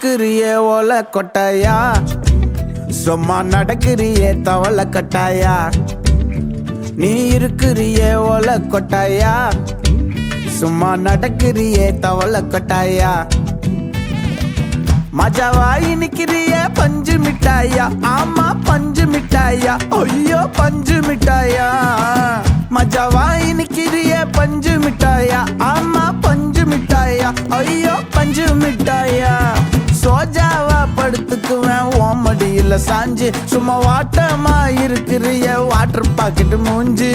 இருக்கிறியே ஓல கொட்டாயா, சும்மா நடக்கிறியே தவள கட்டாயா. நீ இருக்கிறியே ஓல கொட்டாயா, சும்மா நடக்கிறியே தவள கொட்டாயா. மஜாவாயி நிக்கிறிய பஞ்சு மிட்டாயா, ஆமா பஞ்சு மிட்டாயா, ஐயோ பஞ்சு மிட்டாயா. மஜாவாயி நிக்கிறிய பஞ்சு மிட்டாயா, ஆமா பஞ்சு மிட்டாயா, ஐயோ பஞ்சு மிட்டாயா. சோஜாவா படுத்துக்குவேன் ஓமடியில சாஞ்சு, சும்மா வாட்டமா இருக்கிறிய வாட்டர் பாக்கெட் மூஞ்சி.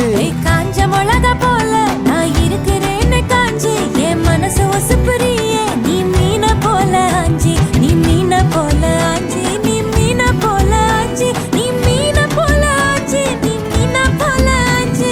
காஞ்ச மிளகா போல நான் இருக்கிறேன்னு காஞ்சி, என் மனசு ஒசுப்புறியே நீ மீன போல ஆஞ்சி, நீ மீன போல ஆஞ்சி, நீ மீன போல ஆஞ்சி, நீ மீன போல ஆஞ்சி, நீ மீன போல ஆஞ்சி.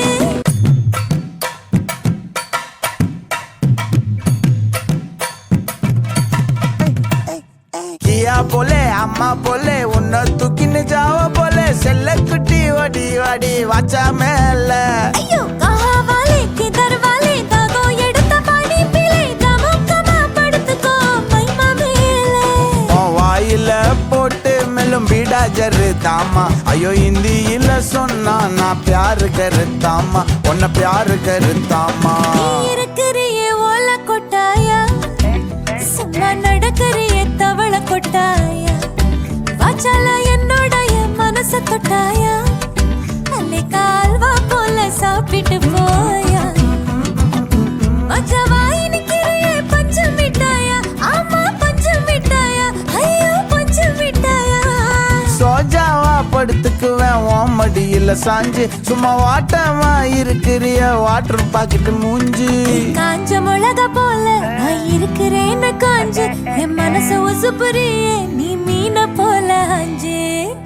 கியா போலே அம்மா போலே உன்னை தூக்கின்னு ஜாவ போலே, செல்ல குட்டி வடி வடி வாச்சா மேல. ஐயோ காவாலே கிதர்வாலே தாகோ எடுத்த பாடி பிளே, தமக்கமா படுத்துக்கோ மைமா மேலே. வாயில போட்டு மெல்லும் பீடா ஜருதாமா, ஐயோ ஹிந்தியில சொன்னா நான் பியாரு கருத்தாமா, உன்னை பியாரு கருத்தாமா. நீ இருக்கிறியே ஓல கொட்டாயா, சும்மா நடக்கிறியே தவள கொட்டாயா. வாச்சால என்னோடைய மனச தொட்டாயா, அல்லே கால்வா போல சாப்பிட்டு போயா. மஜாவாயி நிக்கிறியே பஞ்சு மிட்டாயா, ஆமா பஞ்சு மிட்டாயா, ஐயோ பஞ்சு மிட்டாயா. சோஜாவா படுத்துக்குவேன் ஓமடியில சாஞ்சு, சும்மா வாட்டமா இருக்கிறிய வாட்டர் பாக்கெட் மூஞ்சி. காஞ்ச மிளகா போல நான் இருக்கிறேன்னு காஞ்சு, என் மனச உசுப்புறியே நீ மீன போல ஆஞ்சு.